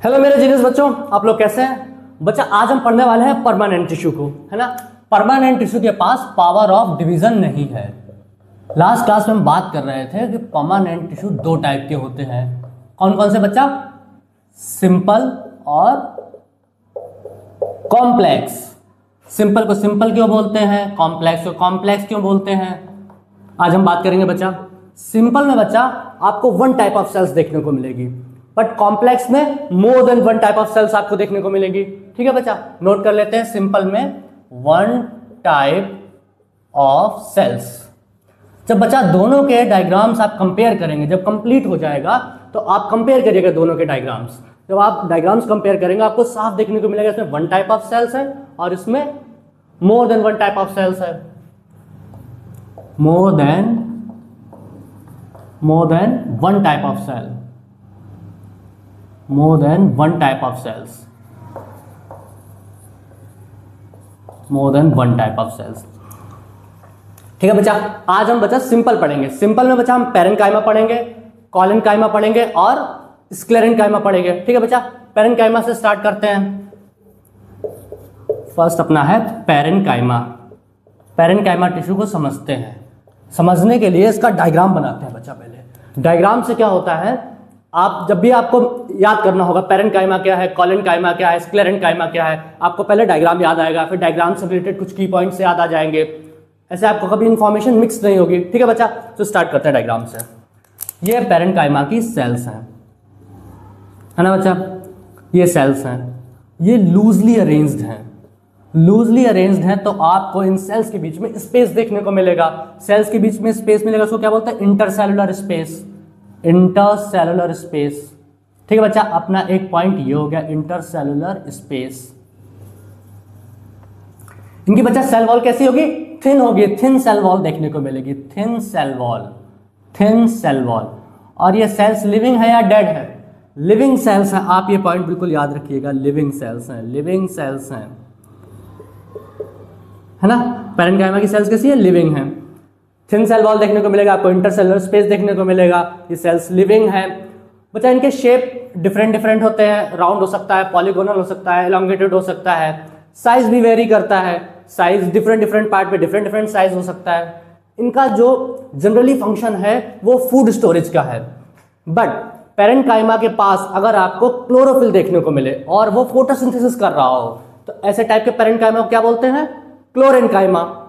Hello मेरे genius बच्चों, आप लोग कैसे हैं? बच्चा आज हम पढ़ने वाले हैं परमानेंट टिश्यू को, है ना। परमानेंट टिश्यू के पास पावर ऑफ डिवीजन नहीं है। लास्ट क्लास में हम बात कर रहे थे कि परमानेंट टिश्यू दो टाइप के होते हैं। कौन कौन से बच्चा? सिंपल और कॉम्प्लेक्स। सिंपल को सिंपल क्यों बोलते हैं, कॉम्प्लेक्स को कॉम्प्लेक्स क्यों बोलते हैं, आज हम बात करेंगे बच्चा। सिंपल में बच्चा आपको वन टाइप ऑफ सेल्स देखने को मिलेगी, बट कॉम्प्लेक्स में more than one type of cells आपको देखने को मिलेगी। ठीक है बच्चा, नोट कर लेते हैं। सिंपल में वन टाइप ऑफ सेल्स। जब बच्चा दोनों के डायग्राम्स आप कंपेयर करेंगे, जब कंप्लीट हो जाएगा तो आप कंपेयर करिएगा दोनों के डायग्राम्स। जब आप डायग्राम्स कंपेयर करेंगे आपको साफ देखने को मिलेगा इसमें वन टाइप ऑफ सेल्स है और इसमें more than one type of cells है। More than one type of cell, more than one type of cells, more than one type of cells। ठीक है बच्चा, आज हम बच्चा सिंपल पढ़ेंगे। सिंपल में बच्चा हम पैरेन्काइमा पढ़ेंगे, कॉलेनकाइमा पढ़ेंगे और स्क्लेरेन्काइमा पढ़ेंगे। ठीक है बच्चा, पैरेन्काइमा से स्टार्ट करते हैं। फर्स्ट अपना है पैरेन्काइमा। पैरेन्काइमा टिश्यू को समझते हैं। समझने के लिए इसका डायग्राम बनाते हैं बच्चा। पहले डायग्राम से क्या होता है, आप जब भी आपको याद करना होगा पैरेन्काइमा क्या है, कॉलेनकाइमा क्या है, स्क्लेरेन्काइमा क्या है, आपको पहले डायग्राम याद आएगा, फिर डायग्राम से रिलेटेड कुछ की पॉइंट्स याद आ जाएंगे। ऐसे आपको कभी इंफॉर्मेशन मिक्स नहीं होगी। ठीक है बच्चा, तो स्टार्ट करते हैं डायग्राम से। ये पैरेन्काइमा की सेल्स हैं, है ना बच्चा। ये सेल्स हैं, ये लूजली अरेंज्ड हैं। लूजली अरेंज्ड हैं तो आपको इन सेल्स के बीच में स्पेस देखने को मिलेगा। सेल्स के बीच में स्पेस मिलेगा, उसको क्या बोलते हैं? Intercellular space. Intercellular space. ठीक है बच्चा, अपना एक पॉइंट ये हो गया इंटरसेलुलर स्पेस। इनकी बच्चा सेल वॉल कैसी होगी? थिन होगी, थिन सेल वॉल देखने को मिलेगी। Thin cell wall, thin cell wall. और ये सेल्स लिविंग है या डेड है? लिविंग सेल्स हैं। आप ये पॉइंट बिल्कुल याद रखिएगा, लिविंग सेल्स हैं, लिविंग सेल्स हैं, है ना। पैरेन्काइमा की सेल्स कैसी है? लिविंग है। थिन सेल वॉल देखने को मिलेगा आपको, इंटरसेलुलर स्पेस देखने को मिलेगा। ये सेल्स लिविंग है बच्चा। इनके शेप डिफरेंट डिफरेंट होते हैं। राउंड हो सकता है, पॉलीगोनल हो सकता है, एलोंगेटेड हो सकता है। साइज भी वेरी करता है, साइज डिफरेंट डिफरेंट पार्ट पे डिफरेंट डिफरेंट साइज हो सकता है। इनका जो जनरली फंक्शन है वो फूड स्टोरेज का है। बट पैरेन्काइमा के पास अगर आपको क्लोरोफिल देखने को मिले और वो फोटोसिंथेसिस कर रहा हो तो ऐसे टाइप के पैरेन्काइमा को क्या बोलते हैं? क्लोरेन्काइमा।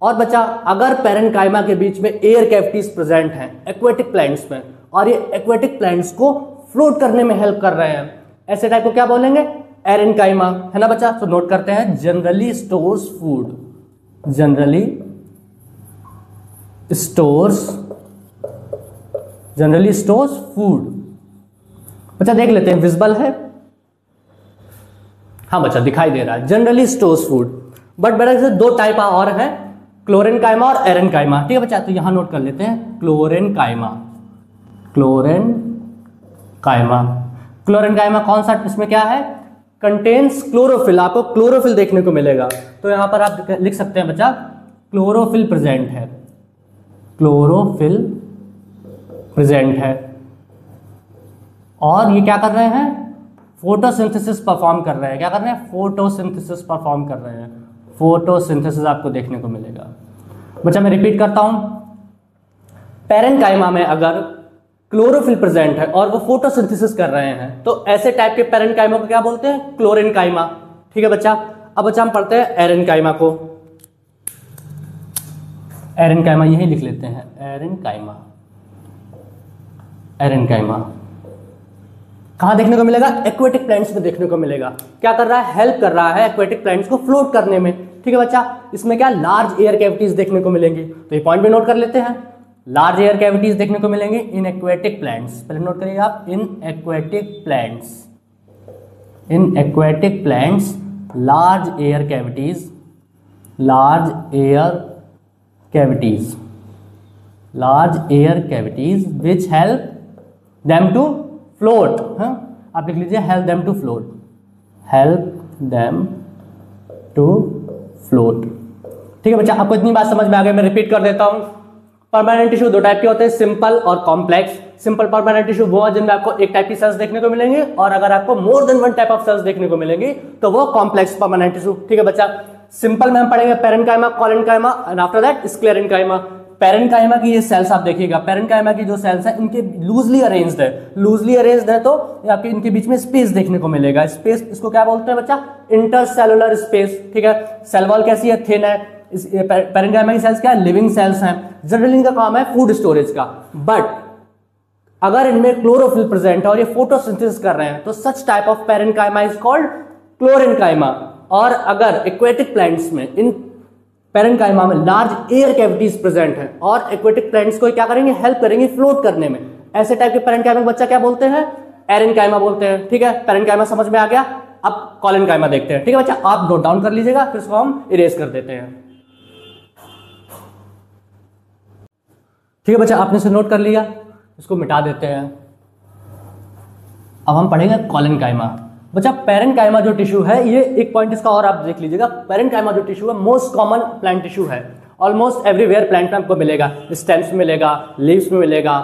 और बच्चा अगर पैरेन्काइमा के बीच में एयर कैविटीज प्रेजेंट हैं एक्वेटिक प्लांट्स में, और ये एक्वेटिक प्लांट्स को फ्लोट करने में हेल्प कर रहे हैं, ऐसे टाइप को क्या बोलेंगे? एरेन्काइमा, है ना बच्चा। तो नोट करते हैं, generally stores food, generally stores food. बच्चा देख लेते हैं, विजिबल है? हाँ बच्चा दिखाई दे रहा है, जनरली स्टोर्स फूड। बट बेटा दो टाइप और है, क्लोरेन्काइमा और एरेन्काइमा। ठीक है बच्चा, तो यहां नोट कर लेते हैं क्लोरेन्काइमा। क्लोरेन्काइमा, क्लोरेन्काइमा कौन सा? इसमें क्या है? Contains chlorophyll. आपको क्लोरोफिल देखने को मिलेगा, तो यहां पर आप लिख सकते हैं बच्चा क्लोरोफिल प्रेजेंट है, क्लोरोफिल प्रेजेंट है। और ये क्या कर रहे हैं? फोटोसिंथेसिस परफॉर्म कर रहे हैं। क्या कर रहे हैं? फोटोसिंथेसिस परफॉर्म कर रहे हैं। फोटोसिंथेसिस आपको देखने को मिलेगा। बच्चा मैं रिपीट करता हूं, पैरेन्काइमा में अगर क्लोरोफिल प्रेजेंट है और वो फोटोसिंथेसिस कर रहे हैं तो ऐसे टाइप के पैरेन्काइमा को क्या बोलते हैं? क्लोरेन्काइमा। ठीक है बच्चा, अब बच्चा हम पढ़ते हैं एरेन्काइमा को। एरेन्काइमा यही लिख लेते हैं, एरेन्काइमा। एरेन्काइमा कहाँ देखने को मिलेगा? एक्वेटिक प्लांट्स में देखने को मिलेगा। क्या कर रहा है? हेल्प कर रहा है एक्वेटिक प्लांट्स को फ्लोट करने में। ठीक है बच्चा, इसमें क्या लार्ज एयर कैविटीज देखने को मिलेंगी, तो ये पॉइंट भी नोट कर लेते हैं। लार्ज एयर कैविटीज देखने को मिलेंगी इन एक्वेटिक प्लांट्स। पहले नोट करिए आप, in aquatic plants, in aquatic plants large air cavities, large air cavities, large air cavities which help them to float. हाँ, आप लिख लीजिए help them to float, help them to float. ठीक है बच्चा, आपको इतनी बात समझ में आ गई, मैं रिपीट कर देता हूं। परमानेंट टिश्यू दो टाइप के होते हैं, सिंपल और कॉम्प्लेक्स। सिंपल परमानेंट टिश्यू वो है जिनमें आपको एक टाइप की सेल्स देखने को मिलेंगे, और अगर आपको more than one type of cells देखने को मिलेंगी तो वो कॉम्प्लेक्स परमानेंट टिश्यू। ठीक है बच्चा, सिंपल में हम पढ़ेंगे parenchyma, collenchyma and after that sclerenchyma. Parenchyma की ये सेल्स आप देखिएगा, पेरेन्काइमा की जो सेल्स है इनके लूजली अरेंज्ड है, तो आपके इनके बीच में स्पेस देखने को मिलेगा। स्पेस इसको क्या बोलते हैं बच्चा? Intercellular space. ठीक है, सेल वॉल कैसी है? थिन है। पेरेन्काइमा की सेल्स क्या है? लिविंग सेल्स हैं। जनरली इनका काम है फूड स्टोरेज का, बट अगर इनमें क्लोरोफिल प्रेजेंट है और ये फोटोसिंथेसिस कर रहे हैं तो such type of parenchyma is called क्लोरेन्काइमा। और अगर एक्वेटिक प्लांट्स में इन पेरेन्काइमा में लार्ज एयर कैविटीज प्रेजेंट हैं और एक्वेटिक प्लांट्स को क्या करेंगे? हेल्प करेंगे फ्लोट करने में, ऐसे टाइप के पेरेन्काइमा को बच्चा क्या बोलते हैं? एरेन्काइमा बोलते हैं। ठीक है, पेरेन्काइमा समझ में आ गया। अब कोलेन्काइमा देखते हैं। ठीक है बच्चा, आप नोट डाउन कर लीजिएगा, फिर इसको हम इरेज कर देते हैं। ठीक है बच्चा, आपने इसे नोट कर लिया, इसको मिटा देते हैं। अब हम पढ़ेंगे कोलेन्काइमा। बच्चा पेरेन्काइमा जो टिश्यू है, ये एक पॉइंट इसका और आप देख लीजिएगा, पेरेन्काइमा जो टिश्यू है मोस्ट कॉमन प्लांट टिश्यू है। ऑलमोस्ट एवरीवेयर प्लांट में आपको मिलेगा, स्टेम्स में मिलेगा, लीव्स में मिलेगा,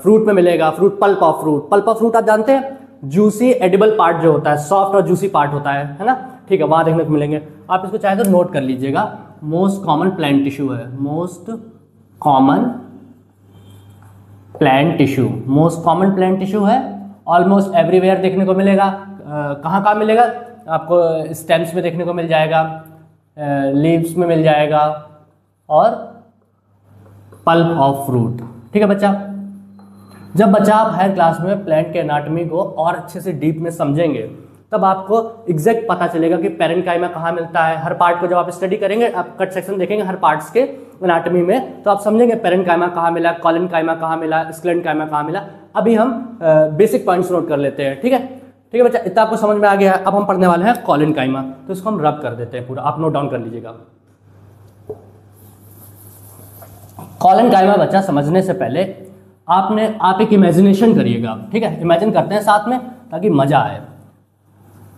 फ्रूट में मिलेगा, fruit pulp of fruit. Pulp of fruit आप जानते हैं, जूसी एडिबल पार्ट जो होता है, सॉफ्ट और जूसी पार्ट होता है ना। ठीक है, वहां देखने को मिलेंगे। आप इसको चाहे तो नोट कर लीजिएगा, मोस्ट कॉमन प्लांट टिश्यू है, most common plant tissue, most common plant tissue है। ऑलमोस्ट एवरीवेयर देखने को मिलेगा। कहाँ कहाँ मिलेगा? आपको स्टेम्स में देखने को मिल जाएगा, लीव्स में मिल जाएगा और पल्प ऑफ फ्रूट। ठीक है बच्चा, जब बच्चा आप हायर क्लास में प्लांट के एनाटॉमी को और अच्छे से डीप में समझेंगे तब आपको एग्जैक्ट पता चलेगा कि पेरेन्काइमा कहाँ मिलता है। हर पार्ट को जब आप स्टडी करेंगे, आप कट सेक्शन देखेंगे हर पार्ट्स के एनाटॉमी में, तो आप समझेंगे पेरेन्काइमा कहाँ मिला, कोलेन्काइमा कहाँ मिला, स्क्लेरेन्काइमा कहाँ मिला। अभी हम बेसिक पॉइंट्स नोट कर लेते हैं। ठीक है, ठीक है बच्चा, इतना आपको समझ में आ गया है। अब हम पढ़ने वाले हैं कोलेन्काइमा, तो इसको हम रब कर देते हैं पूरा, आप नोट डाउन कर लीजिएगा। कोलेन्काइमा बच्चा समझने से पहले आप एक इमेजिनेशन करिएगा। ठीक है, इमेजिन करते हैं साथ में ताकि मजा आए।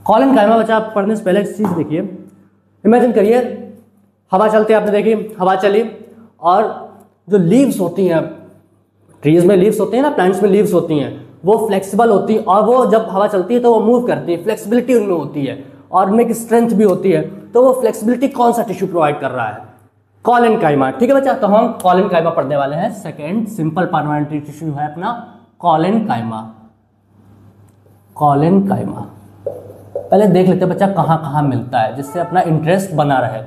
कोलेन्काइमा बच्चा आप पढ़ने से पहले एक चीज देखिए, इमेजिन करिए हवा चलती है, आपने देखी हवा चली, और जो लीव्स होती हैं, ट्रीज में लीव्स होती हैं ना, प्लांट्स में लीव्स होती हैं, वो फ्लेक्सिबल होती है और वो जब हवा चलती है तो वो मूव करती है, फ्लेक्सिबिलिटी उनमें होती है और उनमें एक स्ट्रेंथ भी होती है। तो वो फ्लेक्सिबिलिटी कौन सा टिश्यू प्रोवाइड कर रहा है? कोलेन्काइमा। ठीक है बच्चा, तो हम कोलेन्काइमा पढ़ने वाले हैं। सेकेंड सिंपल परमानेंट टिश्यू है अपना कोलेन्काइमा। कोलेन्काइमा पहले देख लेते हैं बच्चा कहाँ कहाँ मिलता है, जिससे अपना इंटरेस्ट बना रहे।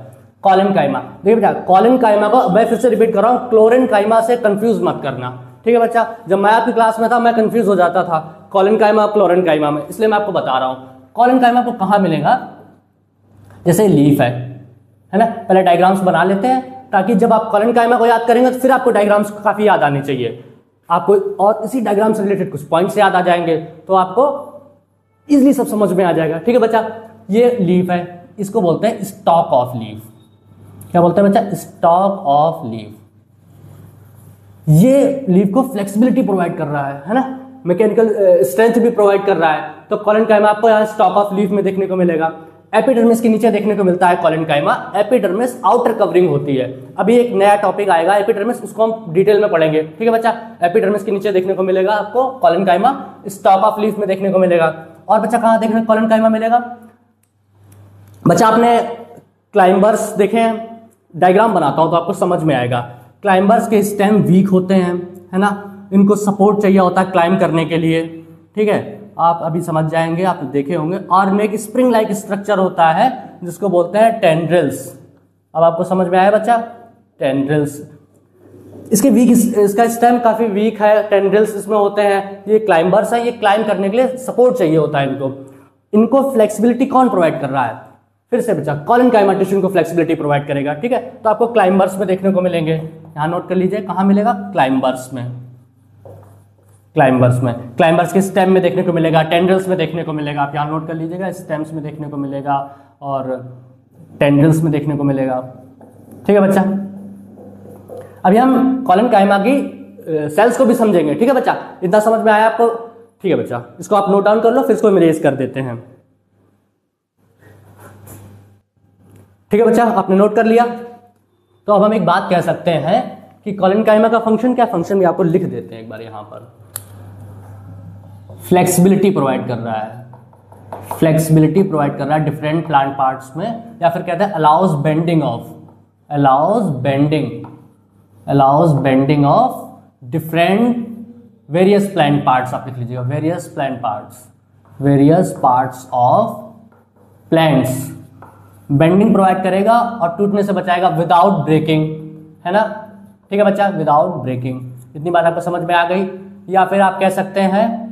कोलेन्काइमा देखिए बेटा, कोलेन्काइमा को मैं फिर से रिपीट कर रहा हूँ, क्लोरेन्काइमा से कंफ्यूज मत करना। ठीक है बच्चा, जब मैं आपकी क्लास में था मैं कंफ्यूज हो जाता था कोलेन्काइमा और क्लोरेन्काइमा में, इसलिए मैं आपको बता रहा हूँ। कोलेन्काइमा को कहाँ मिलेगा? जैसे लीफ है ना, पहले डायग्राम्स बना लेते हैं ताकि जब आप कोलेन्काइमा को याद करेंगे तो फिर आपको डायग्राम्स काफी याद आने चाहिए आपको, और इसी डायग्राम से रिलेटेड कुछ पॉइंट्स याद आ जाएंगे तो आपको इजिली सब समझ में आ जाएगा। ठीक है बच्चा, ये लीफ है, इसको बोलते हैं स्टॉक ऑफ लीफ। क्या बोलते हैं बच्चा? Stock of leaf. ये लीफ को फ्लेक्सिबिलिटी प्रोवाइड कर रहा है ना, मैकेनिकल स्ट्रेंथ भी प्रोवाइड कर रहा है। तो कोलेन्काइमा आपको यहाँ स्टॉक ऑफ लीफ में देखने को मिलेगा। एपिडर्मिस के नीचे देखने को मिलता है कोलेन्काइमा। एपिडर्मिस आउटर कवरिंग होती है। अभी एक नया टॉपिक आएगा एपिडर्मिस, उसको हम डिटेल में पढ़ेंगे। ठीक है बच्चा, एपिडर्मिस के नीचे देखने को मिलेगा आपको कोलेन्काइमा, स्टॉक ऑफ लीफ में देखने को मिलेगा। और बच्चा कहाँ देखने को कोलेन्काइमा मिलेगा? बच्चा आपने क्लाइंबर्स देखे हैं, डायग्राम बनाता हूं तो आपको समझ में आएगा। क्लाइंबर्स के स्टेम वीक होते हैं, है ना, इनको सपोर्ट चाहिए होता है क्लाइंब करने के लिए। ठीक है, आप अभी समझ जाएंगे, आप देखे होंगे। और में एक स्प्रिंग लाइक स्ट्रक्चर होता है जिसको बोलते हैं टेंड्रिल्स। अब आपको समझ में आया बच्चा? टेंड्रिल्स, इसका स्टेम काफी वीक है, टेंड्रिल्स इसमें होते हैं। ये क्लाइंबर्स है, ये क्लाइंब करने के लिए सपोर्ट चाहिए होता है इनको फ्लेक्सिबिलिटी कौन प्रोवाइड कर रहा है? फिर से बच्चा, कोलेन्काइमा टिश्यू को फ्लेक्सिबिलिटी प्रोवाइड करेगा। ठीक है, तो आपको क्लाइंबर्स में देखने को मिलेंगे। यहां नोट कर लीजिए, कहां मिलेगा? क्लाइंबर्स में। क्लाइंबर्स के स्टेम में देखने को मिलेगा, टेंड्रिल्स में देखने को मिलेगा। आप यहाँ नोट कर लीजिएगा, स्टेम्स में देखने को मिलेगा और टेंड्रिल्स में देखने को मिलेगा। ठीक है बच्चा, अभी हम कोलेन्काइमा की सेल्स को भी समझेंगे। ठीक है बच्चा, इतना समझ में आया आपको? ठीक है बच्चा, इसको आप नोट डाउन कर लो, फिर इसको इरेज कर देते हैं। ठीक है बच्चा, आपने नोट कर लिया? तो अब हम एक बात कह सकते हैं कि कोलेन्काइमा का फंक्शन क्या? फंक्शन भी आपको लिख देते हैं एक बार यहाँ पर। फ्लेक्सिबिलिटी प्रोवाइड कर रहा है, फ्लेक्सिबिलिटी प्रोवाइड कर रहा है डिफरेंट प्लांट पार्ट्स में, या फिर कहते हैं allows bending of different various plant parts, आप लिख लीजिएगा various parts of plants. Bending provide करेगा और टूटने से बचाएगा विदाउट ब्रेकिंग, है ना, ठीक है बच्चा, विदाउट ब्रेकिंग। इतनी बात आपको समझ में आ गई। या फिर आप कह सकते हैं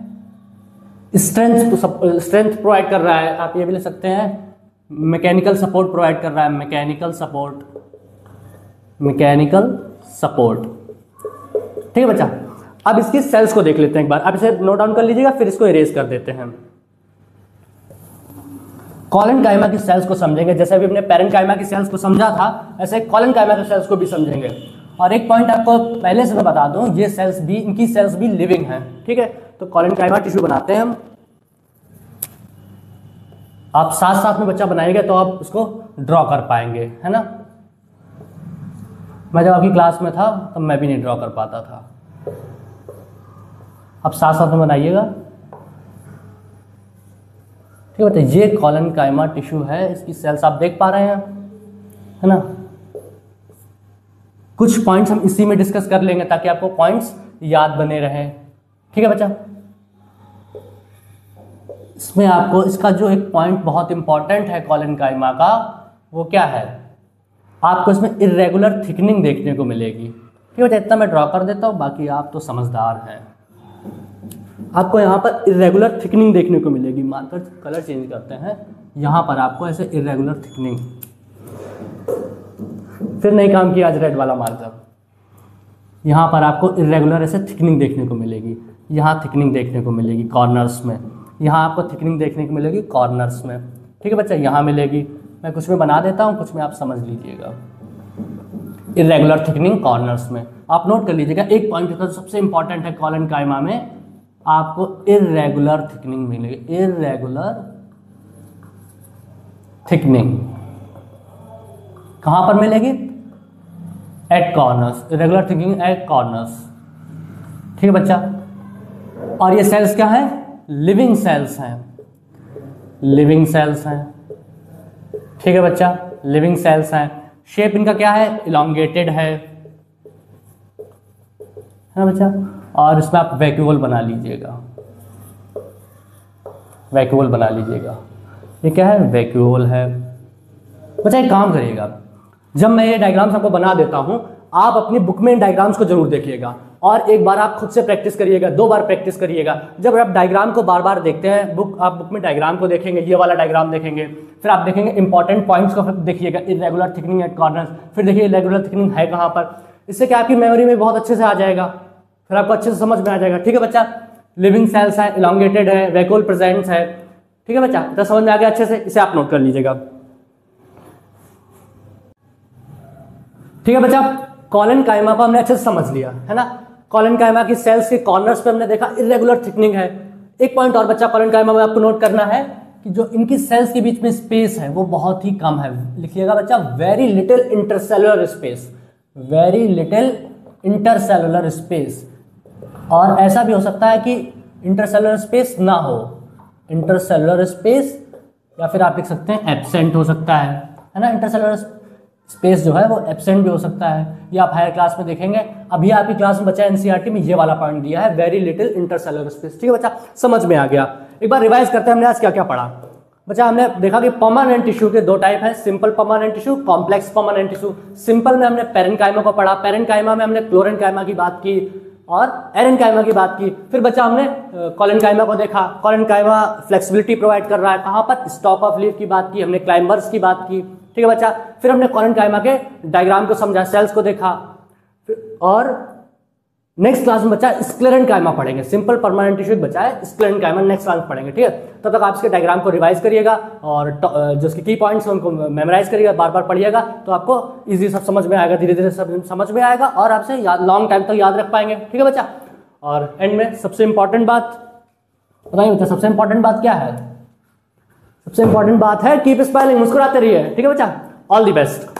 स्ट्रेंथ प्रोवाइड कर रहा है, आप ये भी ले सकते हैं मैकेनिकल सपोर्ट प्रोवाइड कर रहा है, मैकेनिकल सपोर्ट, ठीक है बच्चा। अब इसकी सेल्स को देख लेते हैं एक बार, आप इसे नोट डाउन कर लीजिएगा, फिर इसको इरेज कर देते हैं। कॉलेनकाइमा की सेल्स को समझेंगे, जैसे अभी हमने पैरेंकाइमा की सेल्स को समझा था, ऐसे कॉलेनकाइमा की सेल्स को भी समझेंगे। और एक पॉइंट आपको पहले से मैं बता दूं, ये सेल्स भी, इनकी सेल्स भी लिविंग हैं, ठीक है। तो कॉलेनकाइमा टिश्यू बनाते हैं हम, आप साथ साथ में बच्चा बनाएंगे तो आप उसको ड्रॉ कर पाएंगे, है ना। मैं जब आपकी क्लास में था तब मैं भी नहीं ड्रॉ कर पाता था, आप साथ साथ में बनाइएगा, ठीक है बच्चा। ये कॉलेनकाइमा टिश्यू है, इसकी सेल्स आप देख पा रहे हैं, है ना। कुछ पॉइंट्स हम इसी में डिस्कस कर लेंगे ताकि आपको पॉइंट्स याद बने रहें, ठीक है बच्चा। इसमें आपको इसका जो एक पॉइंट बहुत इंपॉर्टेंट है कॉलेनकाइमा का, वो क्या है, आपको इसमें इर्रेगुलर थिकनिंग देखने को मिलेगी, ठीक है बच्चा। इतना मैं ड्रॉ कर देता हूँ, बाकी आप तो समझदार हैं। आपको यहाँ पर इर्रेगुलर थिकनिंग देखने को मिलेगी, मार्कर कलर चेंज करते हैं, यहाँ पर आपको ऐसे इर्रेगुलर थिकनिंग, फिर नहीं काम किया आज रेड वाला मार्कर, यहाँ पर आपको इर्रेगुलर ऐसे थिकनिंग देखने को मिलेगी, यहाँ थिकनिंग देखने को मिलेगी कॉर्नर्स में, यहाँ आपको थिकनिंग देखने को मिलेगी कॉर्नर्स में, ठीक है बच्चा, यहाँ मिलेगी। मैं कुछ में बना देता हूँ, कुछ में आप समझ लीजिएगा। इर्रेगुलर थिकनिंग कॉर्नर्स में आप नोट कर लीजिएगा। एक पॉइंट तो सबसे इंपॉर्टेंट है कॉलेनकाइमा में, आपको इर्रेगुलर थिकनिंग मिलेगी, इर्रेगुलर थिकनिंग कहाँ पर मिलेगी, at corners, irregular thickening at corners, ठीक है बच्चा। और ये सेल्स क्या है, लिविंग सेल्स हैं, लिविंग सेल्स हैं, ठीक है बच्चा, लिविंग सेल्स हैं। शेप इनका क्या है, इलोंगेटेड है ना बच्चा। और इसमें आप वैक्यूल बना लीजिएगा, वैक्यूल बना लीजिएगा, ये क्या है, वैक्यूल है बच्चा। एक काम करिएगा, जब मैं ये डायग्राम्स आपको बना देता हूं, आप अपनी बुक में इन डायग्राम्स को जरूर देखिएगा, और एक बार आप खुद से प्रैक्टिस करिएगा, 2 बार प्रैक्टिस करिएगा। जब आप डायग्राम को बार बार देखते हैं, आप बुक में डायग्राम को देखेंगे, ये वाला डायग्राम देखेंगे, फिर आप देखेंगे इंपॉर्टेंट पॉइंट्स को देखिएगा, इर्रेगुलर थिकनिंग एट कॉर्नर्स, फिर देखिए इर्रेगुलर थिकनिंग है कहाँ पर। इससे क्या आपकी मेमोरी में बहुत अच्छे से आ जाएगा, फिर आपको अच्छे से समझ में आ जाएगा, ठीक है बच्चा। लिविंग सेल्स है, इलोंगेटेड है, वैक्यूल प्रेजेंस है, ठीक है बच्चा, तो समझ में आ गया अच्छे से, इसे आप नोट कर लीजिएगा, ठीक है बच्चा। कॉलेनकाइमा को हमने अच्छे से समझ लिया, है ना। कॉलेनकाइमा की सेल्स के कॉर्नर्स पे हमने देखा इर्रेगुलर थिकनिंग है। एक पॉइंट और बच्चा कॉलेनकाइमा में आपको नोट करना है कि जो इनकी सेल्स के बीच में स्पेस है वो बहुत ही कम है, लिखिएगा बच्चा, very little intercellular space, very little intercellular space. और ऐसा भी हो सकता है कि इंटरसेलुलर स्पेस ना हो, इंटरसेलुलर स्पेस, या फिर आप लिख सकते हैं एब्सेंट हो सकता है ना। इंटरसेलुलर स्पेस जो है वो एब्सेंट भी हो सकता है, ये आप हायर क्लास में देखेंगे। अभी आपकी क्लास में बच्चा एनसीईआरटी में ये वाला पॉइंट दिया है, वेरी लिटिल इंटरसेलुलर स्पेस, ठीक है बच्चा, समझ में आ गया। एक बार रिवाइज करते हैं, हमने आज क्या क्या पढ़ा बच्चा। हमने देखा कि परमानेंट टिश्यू के 2 टाइप हैं, simple permanent tissue, complex permanent tissue. Simple में हमने पैरेंकाइमा को पढ़ा, पैरेंकाइमा में हमने क्लोरेनकाइमा की बात की और एरेनकाइमा की बात की। फिर बच्चा हमने कॉलेनकाइमा को देखा, कॉलेनकाइमा फ्लेक्सिबिलिटी प्रोवाइड कर रहा है, कहाँ पर, स्टॉक ऑफ लीफ की बात की, हमने क्लाइंबर्स की बात की, ठीक है बच्चा। फिर हमने कॉलेनकाइमा के डायग्राम को समझा, सेल्स को देखा, और नेक्स्ट क्लास में बच्चा स्क्लेरेनकाइमा पढ़ेंगे। सिंपल परमानेंट टिश्यू बचा है, स्क्लेरेनकाइमा नेक्स्ट क्लास में पढ़ेंगे, ठीक है। तब तक आप इसके डायग्राम को रिवाइज करिएगा और जो इसके की पॉइंट्स हैं उनको मेमोराइज करिएगा, बार बार पढ़िएगा, तो आपको इजी सब समझ में आएगा, धीरे धीरे सब समझ में आएगा और आपसे लॉन्ग टाइम तक याद रख पाएंगे, ठीक है बच्चा। और एंड में सबसे इंपॉर्टेंट बात बताइए बच्चा, सबसे इंपॉर्टेंट बात क्या है, सबसे इंपॉर्टेंट बात है कीप स्माइलिंग, मुस्कुराते रहिए, ठीक है बच्चा। All the best.